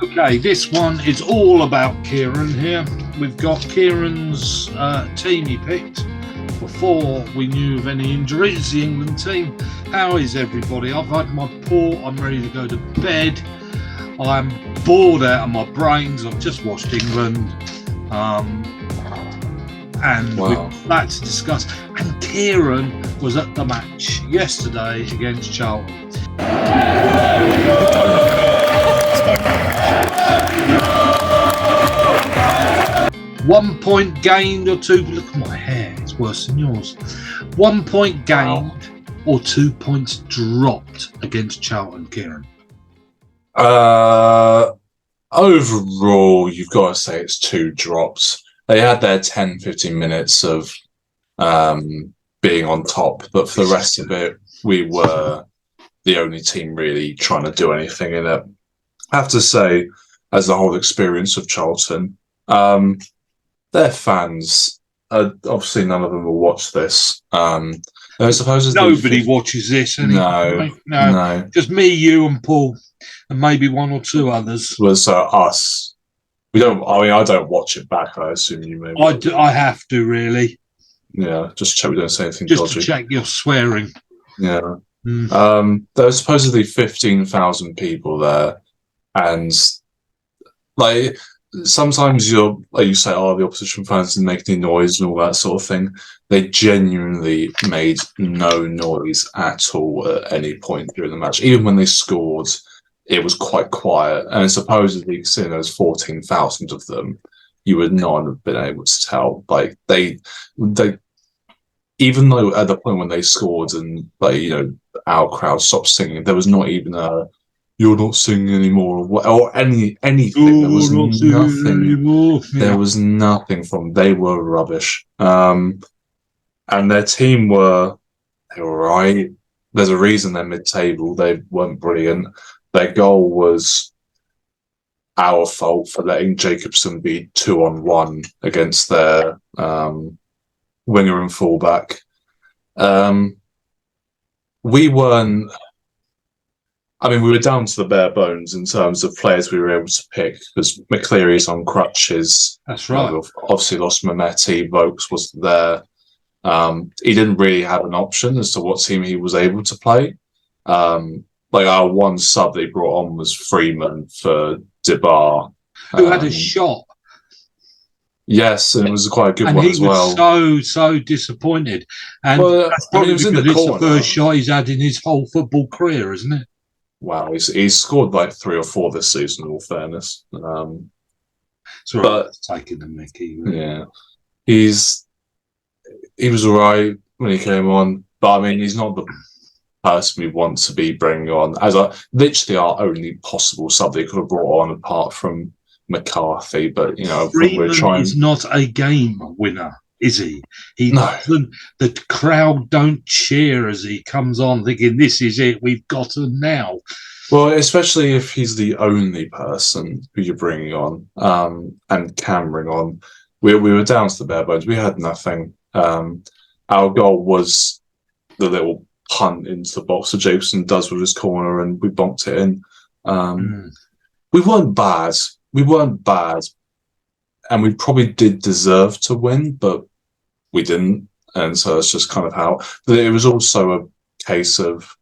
Okay, this one is all about Kieran here. We've got Kieran's team he picked before we knew of any injuries, the England team. How is everybody? I've had my port, I'm ready to go to bed. I'm bored out of my brains. I've just watched England. And we've that to discuss. And Kieran was at the match yesterday against Charlton. 1 point gained or 2. Look at my hair, it's worse than yours. 1 point gained or 2 points dropped against Charlton, Kieran? Overall, you've got to say it's 2 drops. They had their 10-15 minutes of being on top, but for the rest of it, we were the only team really trying to do anything in it. I have to say, as the whole experience of Charlton, their fans, obviously none of them will watch this. I suppose nobody watches this anyway. No. Just me, you, and Paul, and maybe 1 or 2 others. Was us. We don't. I mean, I don't watch it back. I assume you maybe. I do. I have to really. Yeah, just check we don't say anything just dodgy. To check you're swearing. Yeah. There were supposedly 15,000 people there, and like sometimes you say, oh, the opposition fans didn't make any noise and all that sort of thing. They genuinely made no noise at all at any point during the match. Even when they scored, it was quite quiet. And supposedly, seeing those 14,000 of them, you would not have been able to tell. Like they, even though at the point when they scored and our crowd stopped singing, there was not even a "you're not singing anymore" or anything. There was nothing. There was nothing from. They were rubbish. And their team they were right. There's a reason they're mid-table. They weren't brilliant. Their goal was our fault for letting Jacobson be 2-on-1 against their winger and fullback. We weren't. I mean, we were down to the bare bones in terms of players we were able to pick because McCleary's on crutches. That's right. We've obviously lost Mehmeti. Vokes wasn't there. He didn't really have an option as to what team he was able to play. Our one sub they brought on was Freeman for Debar. Who had a shot. Yes, and it was quite a good one as well. And he was so disappointed. And that's probably because it's the first shot he's had in his whole football career, isn't it? Wow, he's scored like 3 or 4 this season, in all fairness. But taking the mickey. Really. Yeah. He was all right when he came on, but I mean, he's not the person we want to be bringing on as literally our only possible sub they could have brought on apart from McCarthy. But Freeman is not a game winner, is he? Doesn't. The crowd don't cheer as he comes on, thinking this is it. We've got him now. Well, especially if he's the only person who you're bringing on and can bring on. We were down to the bare bones. We had nothing. Our goal was the little punt into the box that Jacobson does with his corner, and we bonked it in. We weren't bad. And we probably did deserve to win, but we didn't. And so it's just kind of how. But it was also a case of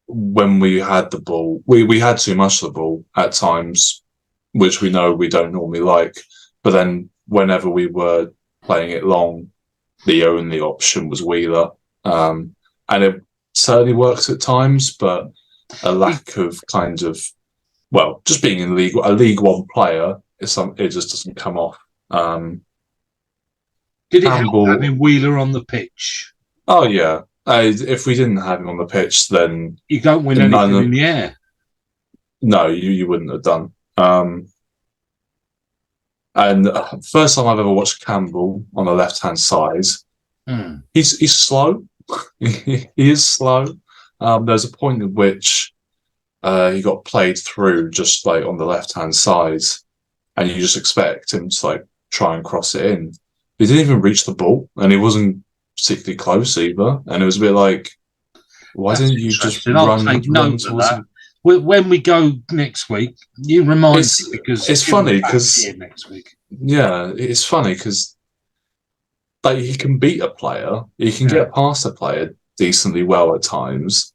when we had the ball, we had too much of the ball at times, which we know we don't normally like. But then whenever we were playing it long, the only option was Wheeler. And it certainly works at times, but a lack of just being in a League One player, it just doesn't come off. Did it help having Wheeler on the pitch? Oh, yeah. If we didn't have him on the pitch, then... You don't win anything in the air. No, you wouldn't have done. And first time I've ever watched Campbell on the left-hand side, he's slow. He is slow. There's a point at which he got played through just like on the left-hand side, and you just expect him to try and cross it in. He didn't even reach the ball, and he wasn't particularly close either. And it was a bit like, why didn't you just run towards him? when we go next week, you remind me because it's funny because next week. Yeah, it's funny because like he can beat a player, he can get past a player decently well at times,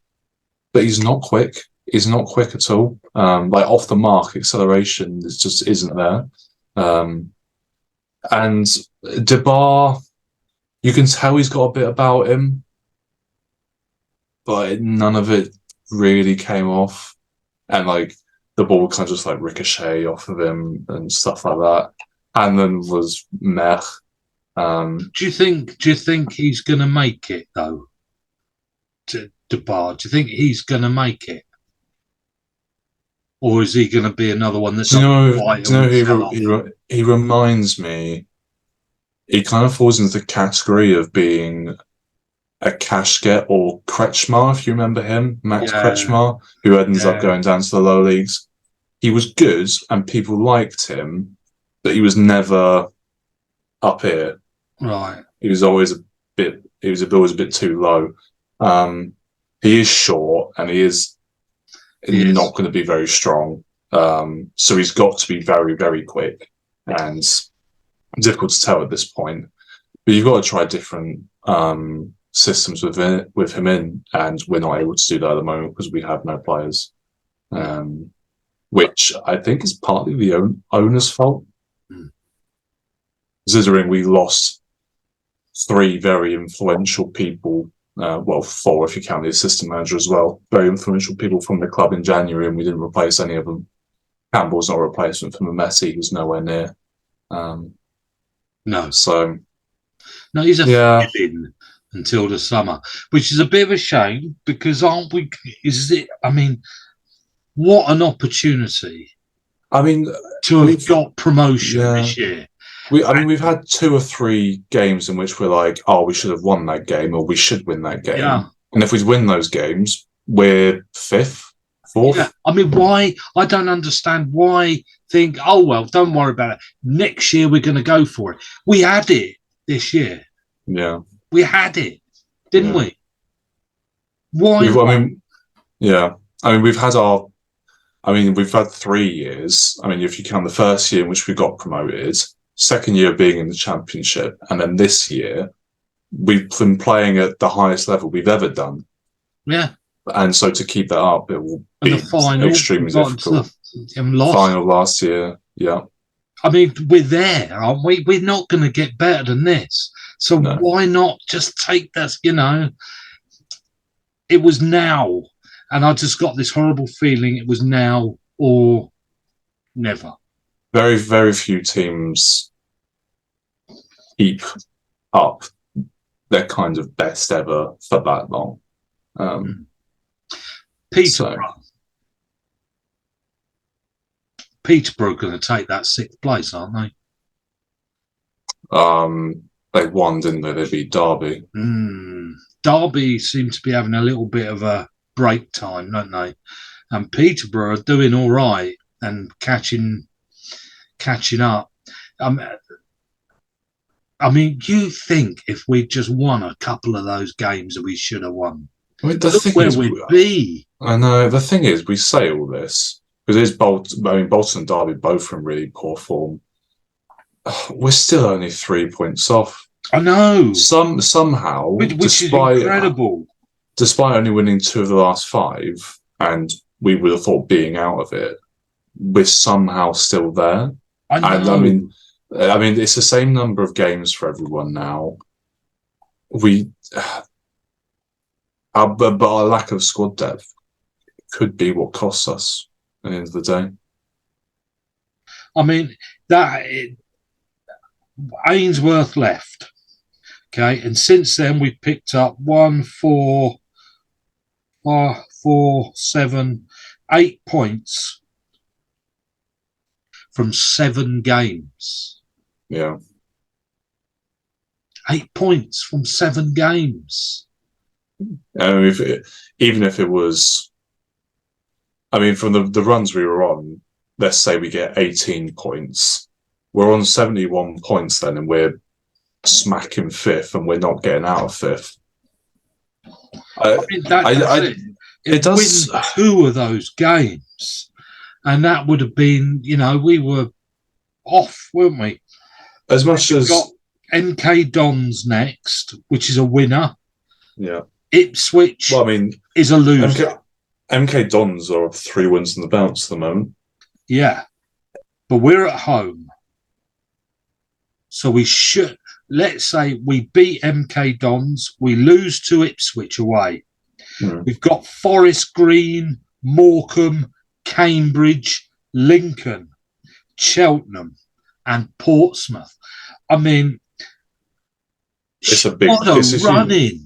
but he's not quick. He's not quick at all. Like off the mark, acceleration just isn't there. And DeBar, you can tell he's got a bit about him, but none of it really came off. And like the ball would kind of just like ricochet off of him and stuff like that. And then was meh. Do you think he's going to make it though? To DeBar, do you think he's going to make it, or is he going to be another one that's? He reminds me. He kind of falls into the category of being a cash get or Kretschmar, if you remember him, Max Kretschmar, who ends up going down to the lower leagues. He was good and people liked him, but he was never up here. Right. He was always a bit too low. He is short and he is not going to be very strong. So he's got to be very, very quick and difficult to tell at this point. But you've got to try different systems with him in, and we're not able to do that at the moment because we have no players. Which I think is partly the owner's fault. Considering we lost 3 very influential people, well, 4 if you count the assistant manager as well, very influential people from the club in January, and we didn't replace any of them. Campbell's not a replacement for Messi, who's nowhere near. No. So... No, he's a in until the summer, which is a bit of a shame because aren't we... I mean, what an opportunity. I mean... to have got promotion this year. We've had 2 or 3 games in which we're like, oh, we should have won that game or we should win that game. Yeah. And if we win those games, we're 5th, 4th. Yeah. I mean, why? I don't understand why think, oh, well, don't worry about it. Next year, we're going to go for it. We had it this year. Yeah. We had it, didn't we? Why? We've had 3 years. I mean, if you count the first year in which we got promoted, second year being in the championship, and then this year, we've been playing at the highest level we've ever done. Yeah. And so to keep that up, it will be extremely difficult. Final last year, yeah. I mean, we're there, aren't we? We're not going to get better than this. So why not just take this, It was now. And I just got this horrible feeling it was now or never. Very, very few teams keep up their kind of best ever for that long. Peterborough going to take that 6th place, aren't they? They won, didn't they? They beat Derby. Derby seem to be having a little bit of a break time, don't they? And Peterborough are doing all right and catching up. I mean, you think if we just won a couple of those games that we should have won, look where we'd be. I know. The thing is, we say all this because it's Bolton. I mean, Bolton and Derby both in really poor form. We're still only 3 points off. I know. Somehow, which is incredible. Despite only winning 2 of the last 5, and we would have thought being out of it, we're somehow still there. I know. And I mean, it's the same number of games for everyone now. But our lack of squad depth could be what costs us at the end of the day. I mean, Ainsworth left. Okay, and since then we've picked up 1, 4, 7, 8 points from 7 games. Yeah. 8 points from 7 games. Even if it was, I mean, from the runs we were on, let's say we get 18 points. We're on 71 points then, and we're smacking 5th, and we're not getting out of 5th. It does. Win 2 of those games, and that would have been, we were off, weren't we? As much We've as got MK Dons next, which is a winner. yeah, Ipswich well, I mean, is a loser. MK Dons are 3 wins in the bounce at the moment. Yeah, but we're at home, so we should. Let's say we beat MK Dons, we lose to Ipswich away. We've got Forest Green, Morecambe, Cambridge, Lincoln, Cheltenham, and Portsmouth. I mean, it's a big run in.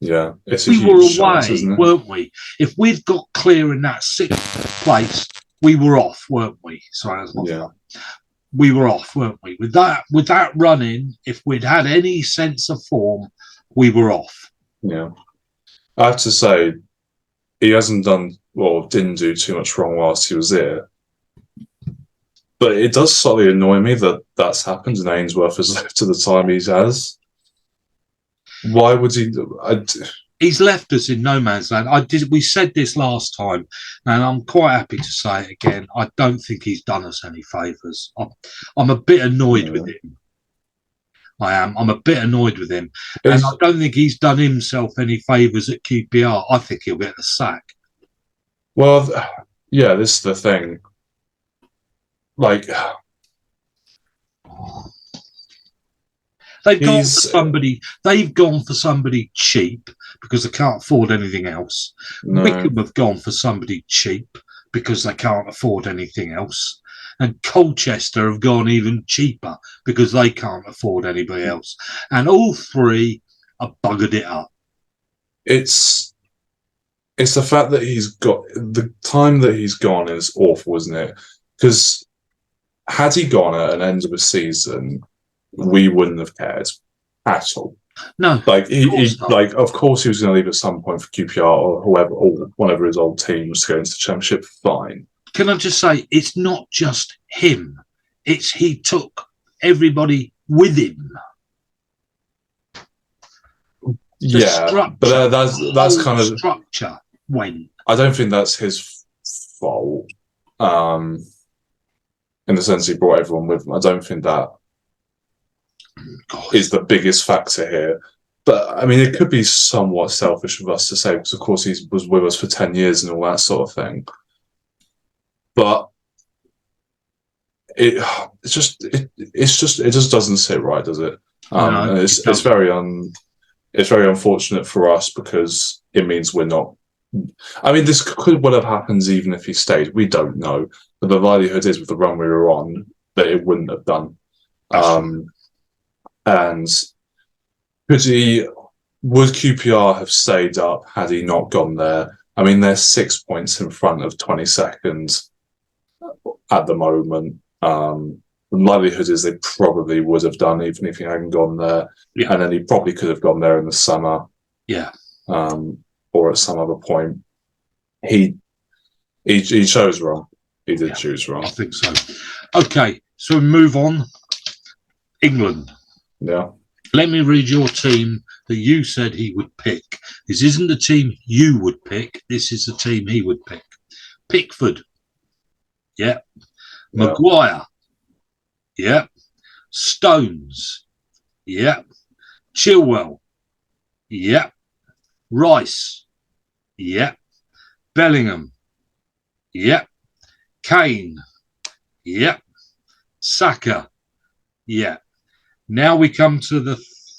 Yeah, it's we were away, chance, isn't it? weren't we? If we'd got clear in that 6th place, we were off, weren't we? Sorry, that's not fun. We were off, weren't we? With that run in, if we'd had any sense of form, we were off. Yeah, I have to say, he hasn't didn't do too much wrong whilst he was there. But it does slightly annoy me that that's happened and Ainsworth has left to the time he has. Why would he? He's left us in no man's land. We said this last time, and I'm quite happy to say it again. I don't think he's done us any favours. I'm a bit annoyed with him. I am. I'm a bit annoyed with him. And I don't think he's done himself any favours at QPR. I think he'll get the sack. Well, yeah, this is the thing. Like, they've gone for somebody cheap because they can't afford anything else. No. Wycombe have gone for somebody cheap because they can't afford anything else. And Colchester have gone even cheaper because they can't afford anybody else. And all 3 have buggered it up. It's the fact that he's got the time that he's gone is awful, isn't it? Because had he gone at an end of a season, we wouldn't have cared at all. No, like of course he was going to leave at some point for QPR or whoever, or whatever his old team was going to the Championship. Fine. Can I just say, it's not just him; it's he took everybody with him. But that's kind of structure went. I don't think that's his fault. In the sense he brought everyone with him, I don't think that is the biggest factor here. But I mean, it could be somewhat selfish of us to say because, of course, he was with us for 10 years and all that sort of thing. But it just doesn't sit right, does it? No, it's very unfortunate for us because it means we're not. I mean, this could well have happened even if he stayed. We don't know, but the likelihood is with the run we were on that it wouldn't have done. And would QPR have stayed up had he not gone there? I mean, they're 6 points in front of 22nd at the moment. The likelihood is they probably would have done even if he hadn't gone there. Yeah. And then he probably could have gone there in the summer. Yeah. Or at some other point. He chose wrong. He did choose wrong. I think so. Okay, so we move on. England. Yeah. Let me read your team that you said he would pick. This isn't the team you would pick. This is the team he would pick. Pickford. Yeah. Maguire. Yeah. Stones. Yeah. Chilwell. Yeah. Rice. Yeah. Bellingham. Yeah. Kane. Yeah. Saka. Yeah. Now we come to the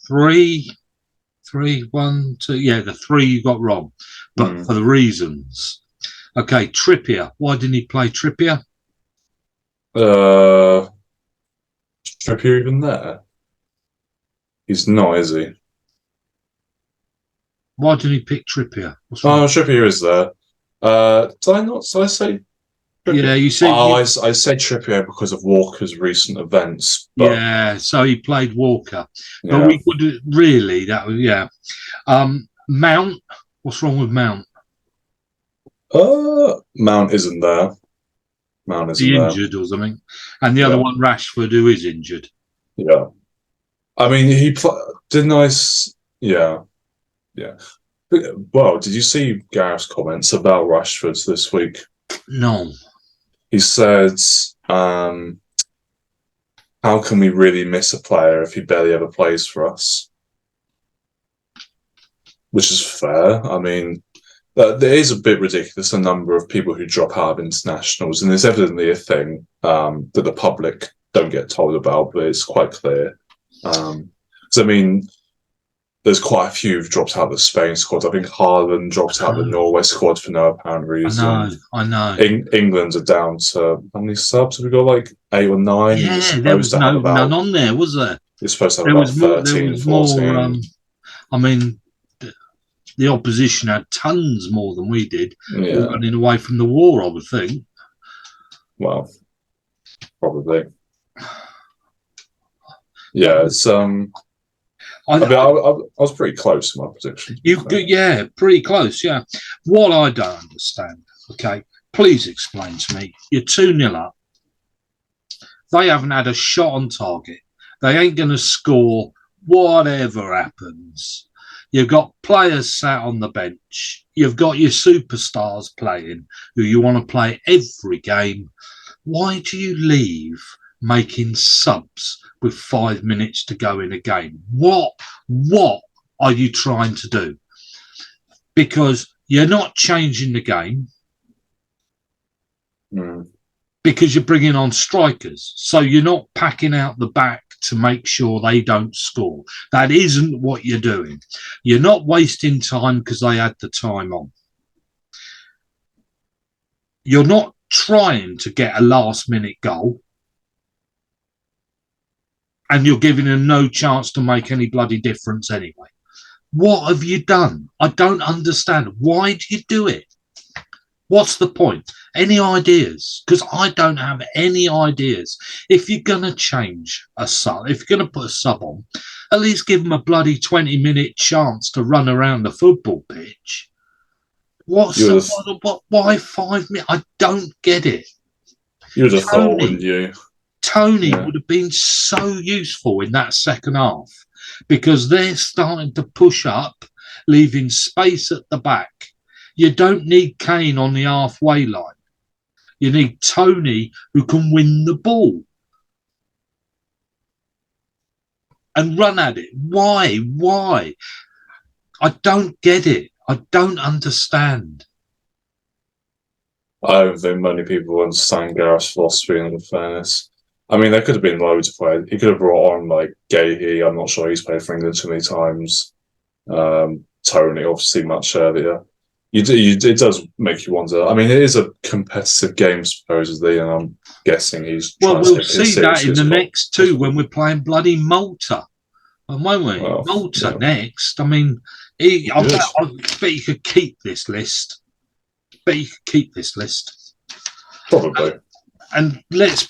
three, one, two. Yeah, the 3 you got wrong, but for the reasons. Okay, Trippier. Why didn't he play Trippier? Trippier even there? He's not, is he? Why didn't he pick Trippier? Trippier is there. Did I say Trippier? Yeah, you said. I said Trippier because of Walker's recent events. But, yeah, so he played Walker. But we would really, that was, yeah. Mount, what's wrong with Mount? Mount isn't there. Mount isn't there. Injured or something. And the other one, Rashford, who is injured. Yeah. I mean, he did nice. Yeah. Yeah. Well, did you see Gareth's comments about Rashford this week? No. He said, how can we really miss a player if he barely ever plays for us? Which is fair. I mean, there is a bit ridiculous, the number of people who drop out of internationals, and it's evidently a thing that the public don't get told about, but it's quite clear. So, I mean, there's quite a few who've dropped out of the Spain squad. I think Haaland dropped out of the Norway squad for no apparent reason. I know. England are down to, how many subs have we got? Like 8 or 9? Yeah, there was none on there, was there? You're supposed to have about 13, 14. I mean, the opposition had tons more than we did, running away from the war, I would think. Well, probably. Yeah, it's I was pretty close to my prediction. Pretty close. Yeah. What I don't understand. Okay, please explain to me. You're 2-0 up. They haven't had a shot on target. They ain't going to score. Whatever happens, you've got players sat on the bench. You've got your superstars playing, who you want to play every game. Why do you leave making subs with 5 minutes to go in a game? What are you trying to do? Because you're not changing the game. Because you're bringing on strikers. So you're not packing out the back to make sure they don't score. That isn't what you're doing. You're not wasting time because they had the time on. You're not trying to get a last-minute goal. And you're giving them no chance to make any bloody difference anyway. What have you done? I don't understand. Why do you do it? What's the point? Any ideas? Because I don't have any ideas. If you're going to change a sub, if you're going to put a sub on, at least give them a bloody 20-minute chance to run around the football pitch. Why 5 minutes? I don't get it. You'd have thought, wouldn't you? Tony would have been so useful in that second half because they're starting to push up, leaving space at the back. You don't need Kane on the halfway line. You need Tony who can win the ball and run at it. Why? I don't get it. I don't understand. I don't think many people understand Gareth's philosophy, in fairness. I mean, there could have been loads of players. He could have brought on, like, Gahey. I'm not sure he's played for England too many times. Tony, obviously, much earlier. It does make you wonder. I mean, it is a competitive game, supposedly, and I'm guessing he's trying to take it seriously. We'll see that in the next two when we're playing bloody Malta. Won't we? Well, Malta next. I mean, I bet you could keep this list. Probably. And let's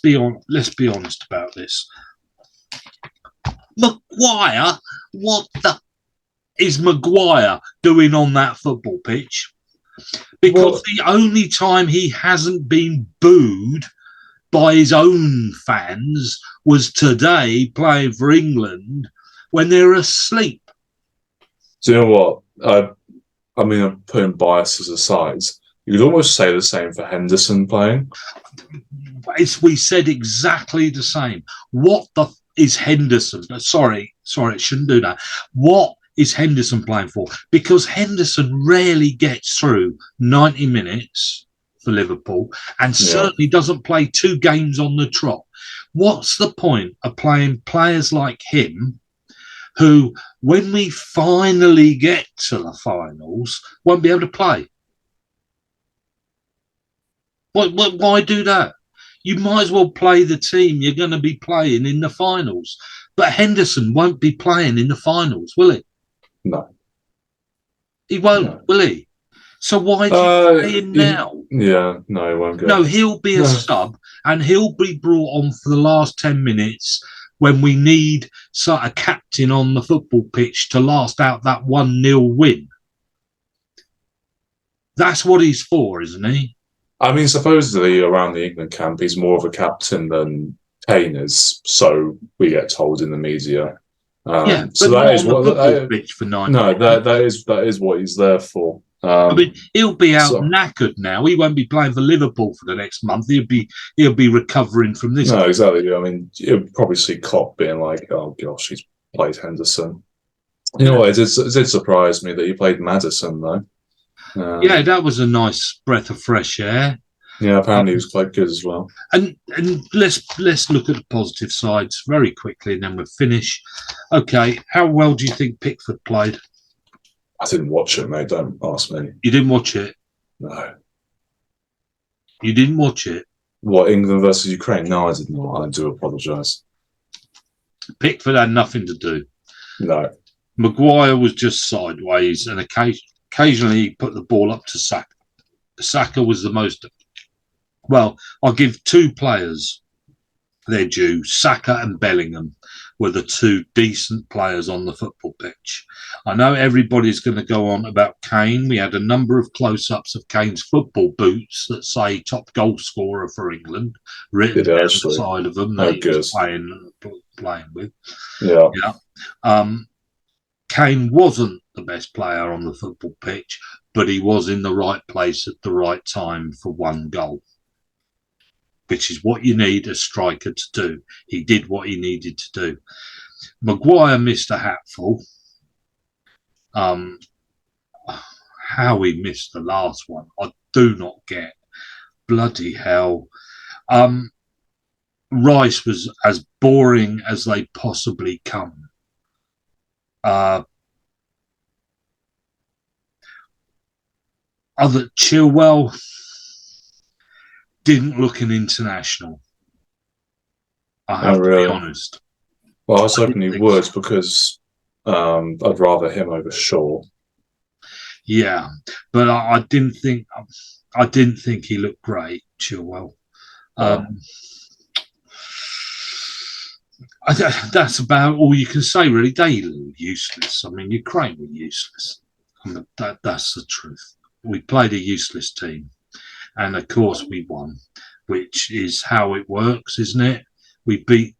be honest about this. Maguire, what the is Maguire doing on that football pitch? Because the only time he hasn't been booed by his own fans was today playing for England when they're asleep. Do you know what? I mean, I'm putting biases aside. You could almost say the same for Henderson playing. We said exactly the same. What the is Henderson? Sorry, it shouldn't do that. What is Henderson playing for? Because Henderson rarely gets through 90 minutes for Liverpool and certainly doesn't play 2 games on the trot. What's the point of playing players like him who, when we finally get to the finals, won't be able to play? Why do that? You might as well play the team you're going to be playing in the finals. But Henderson won't be playing in the finals, will he? No. He won't, will he? So why do you play him now? Yeah, no, he won't go. No, he'll be a sub and he'll be brought on for the last 10 minutes when we need a captain on the football pitch to last out that 1-0 win. That's what he's for, isn't he? I mean, supposedly around the England camp, he's more of a captain than Kane is, so we get told in the media. but So not that is on the what football pitch for 90 no, minutes. that is what he's there for. I mean, he'll be out so- knackered now. He won't be playing for Liverpool for the next month. He'll be recovering from this. No, exactly. I mean, you'll probably see Klopp being like, "Oh gosh, he's played Henderson." You know what? It did surprise me that he played Maddison though. Yeah, that was a nice breath of fresh air. Yeah, apparently he was quite good as well. And let's look at the positive sides very quickly, and then we'll finish. Okay, how well do you think Pickford played? I didn't watch it, mate. Don't ask me. You didn't watch it? No. You didn't watch it? What, England versus Ukraine? No, I did not. I do apologise. Pickford had nothing to do. No. Maguire was just sideways, and occasionally he put the ball up to Saka. Saka was the most... Well, I'll give two players their due. Saka and Bellingham were the two decent players on the football pitch. I know everybody's going to go on about Kane. We had a number of close-ups of Kane's football boots that say top goal scorer for England written down the side of them that he was playing with. Yeah. Kane wasn't the best player on the football pitch, but he was in the right place at the right time for one goal, which is what you need a striker to do. He did what he needed to do. Maguire missed a hatful. How he missed the last one, I do not get. Bloody hell. Rice was as boring as they possibly come. Chilwell didn't look an international. I have to be honest. Well, I was hoping he would because I'd rather him over Shaw. Yeah, but I didn't think he looked great, Chilwell. That's about all you can say, really. They were useless. I mean, Ukraine were useless. That's the truth. We played a useless team, and of course we won, which is how it works, isn't it? We beat.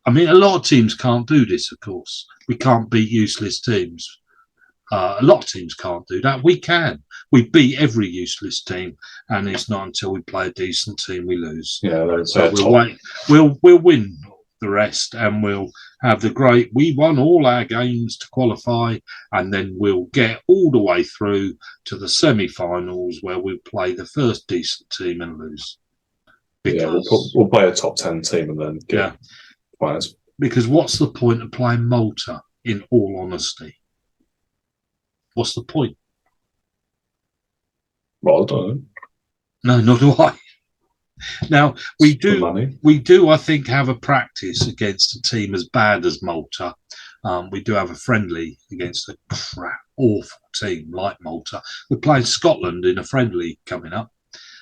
I mean, a lot of teams can't do this. Of course, we can't beat useless teams. A lot of teams can't do that. We can. We beat every useless team, and it's not until we play a decent team we lose. Yeah, so we'll wait. We'll win the rest, and we'll have the great. We won all our games to qualify, and then we'll get all the way through to the semi-finals where we play the first decent team and lose. We'll play a top 10 team and then get players. Because what's the point of playing Malta? In all honesty, what's the point? Well, I don't know. No, nor do I. Now we do. I think have a practice against a team as bad as Malta. We do have a friendly against a awful team like Malta. We're playing Scotland in a friendly coming up.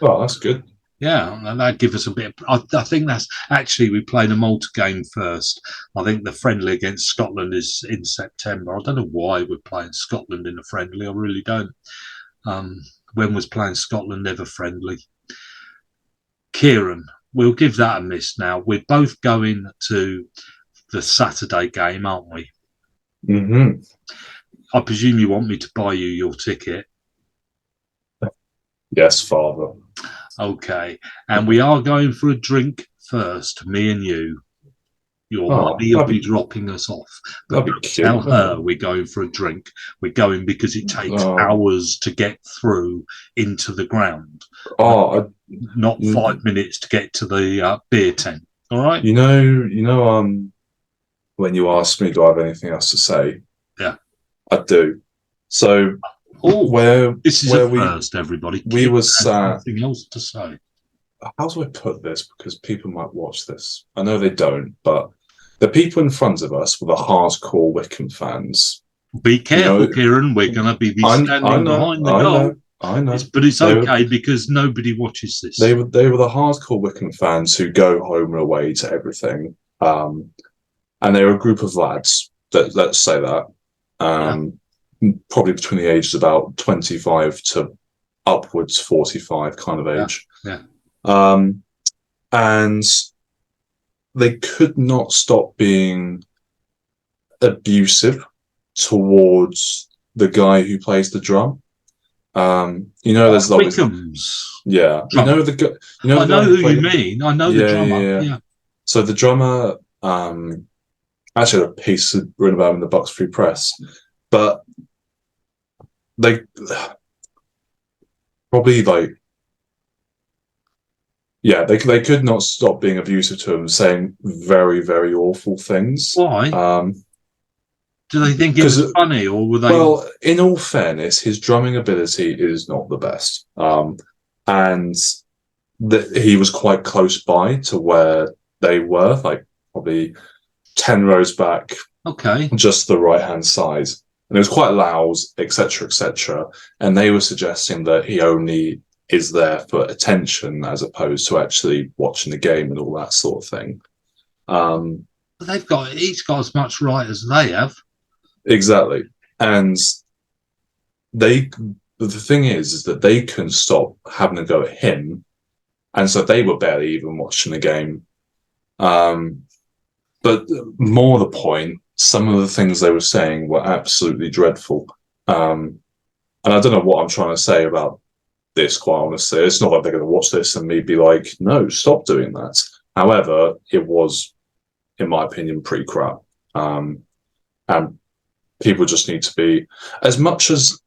Oh, that's good. Yeah, and that'd give us a bit. I think that's actually we played a Malta game first. I think the friendly against Scotland is in September. I don't know why we're playing Scotland in a friendly. I really don't. When was playing Scotland ever friendly? Kieran, we'll give that a miss now. We're both going to the Saturday game, aren't we? Mm-hmm. I presume you want me to buy you your ticket. Yes, Father. Okay. And we are going for a drink first, me and you. Your money will be dropping us off. But tell her we're going for a drink. We're going because it takes hours to get through into the ground. Not 5 minutes to get to the beer tent. All right? You know, when you asked me, do I have anything else to say? Yeah. I do. So this is a first, everybody. We were sat. Nothing else to say. How do I put this? Because people might watch this. I know they don't, but the people in front of us were the hardcore Wycombe fans. Be careful, Kieran. We're going to be standing behind the goal. I know. But it's okay because nobody watches this. They were the hardcore Wycombe fans who go home and away to everything. And they were a group of lads, let's say that. Probably between the ages of about 25 to upwards 45 kind of age. And they could not stop being abusive towards the guy who plays the drum. There's Wycombe's. Yeah, drummer. I know who you mean. I know the drummer. Yeah. So the drummer, actually, a piece written about him in the Bucks Free Press, but they probably they could not stop being abusive to him, saying very, very awful things. Why? Do they think it was funny, or were they? Well, in all fairness, his drumming ability is not the best, and he was quite close by to where they were, like probably 10 rows back. Okay. Just the right-hand side. And it was quite loud, etc., etc. And they were suggesting that he only is there for attention as opposed to actually watching the game and all that sort of thing. He's got as much right as they have. Exactly. And the thing is that they couldn't stop having a go at him. And so they were barely even watching the game. But more the point, some of the things they were saying were absolutely dreadful. And I don't know what I'm trying to say about this, quite honestly. It's not like they're going to watch this and me be like, no, stop doing that. However, it was, in my opinion, pretty crap. And people just need to be, as much as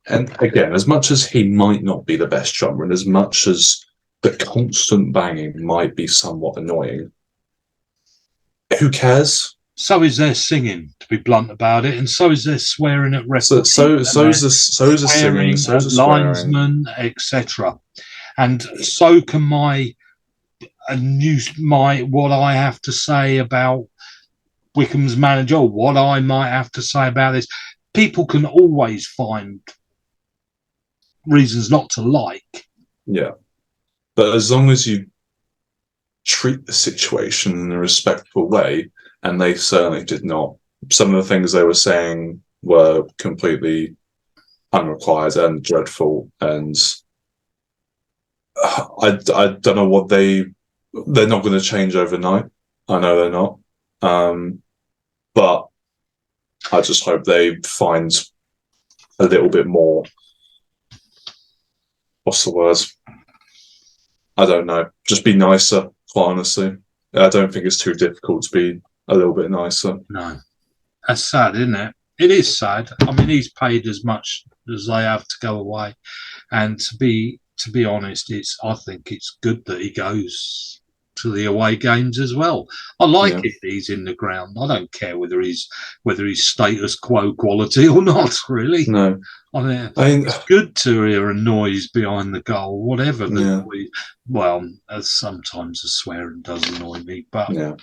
he might not be the best drummer, and as much as the constant banging might be somewhat annoying, who cares? So is their singing, to be blunt about it, and so is their swearing at referees. So is the singing, so is the linesmen, etc. And so can what I have to say about Wycombe's manager, or what I might have to say about this. People can always find reasons not to like. Yeah. But as long as you treat the situation in a respectful way, and they certainly did not. Some of the things they were saying were completely unrequired and dreadful, and I don't know what they're not going to change overnight. I know they're not. But I just hope they find a little bit more. What's the word? I don't know. Just be nicer, quite honestly. I don't think it's too difficult to be a little bit nicer. No. That's sad, isn't it? It is sad. I mean, he's paid as much as they have to go away. And to be honest, I think it's good that he goes to the away games as well. I like it that he's in the ground. I don't care whether he's status quo quality or not, really. No. I mean, it's good to hear a noise behind the goal, whatever the noise. Well, as sometimes the swearing does annoy me, but no.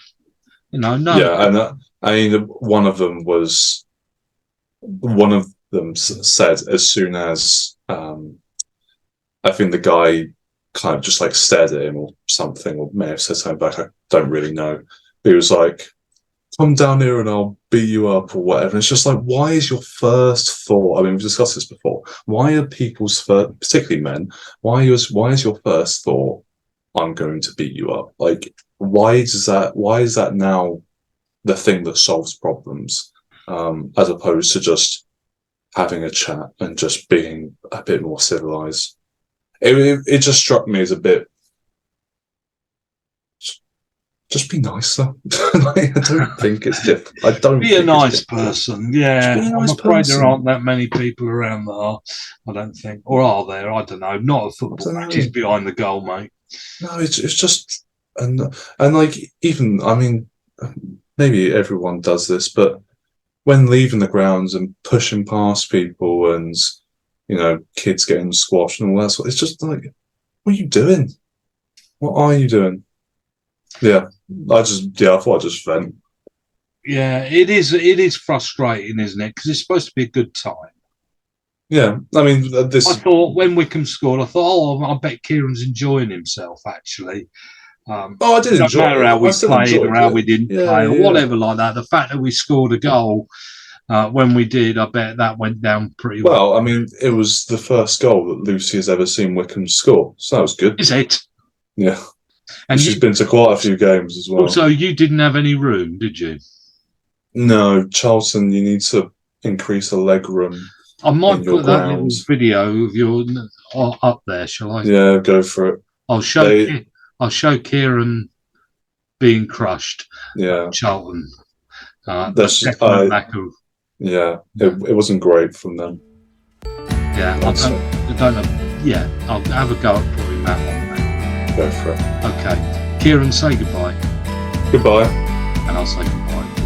Yeah, and I mean, one of them said as soon as I think the guy kind of just like stared at him or something, or may have said something back, I don't really know. But he was like, come down here and I'll beat you up or whatever. And it's just like, why is your first thought? I mean, we've discussed this before. Why are people's first, particularly men, why is your first thought, I'm going to beat you up? Like, why is that now the thing that solves problems, as opposed to just having a chat and just being a bit more civilized? It just struck me as a bit. Just be nicer. I don't think it's difficult. I don't be a nice person. Yeah, I'm afraid there aren't that many people around that are. I don't think, or are there? I don't know. Not a football matches behind the goal, mate. No, it's just and like, even, I mean, maybe everyone does this, but when leaving the grounds and pushing past people and, you know, kids getting squashed and all that sort, it's just like, what are you doing? What are you doing? Yeah, I thought I'd just vent. Yeah, it is frustrating, isn't it? Because it's supposed to be a good time. Yeah, I mean, I thought when Wycombe scored, I thought, I bet Kieran's enjoying himself, actually. I did enjoy it. No matter how we played or how we didn't play or whatever like that, the fact that we scored a goal when we did, I bet that went down pretty well. Well, I mean, it was the first goal that Lucy has ever seen Wycombe score, so that was good. Is it? Yeah. And she's been to quite a few games as well. Also, you didn't have any room, did you? No, Charlton, you need to increase the leg room I might in your put that little ground. video of your up there, shall I? Yeah, go for it. I'll show Kieran being crushed Yeah, at Charlton. The that's definite lack of. yeah. It wasn't great from them. Yeah, I don't know. Yeah, I'll have a go at putting that on there. Go for it. Okay, Kieran, say goodbye. Goodbye. And I'll say goodbye.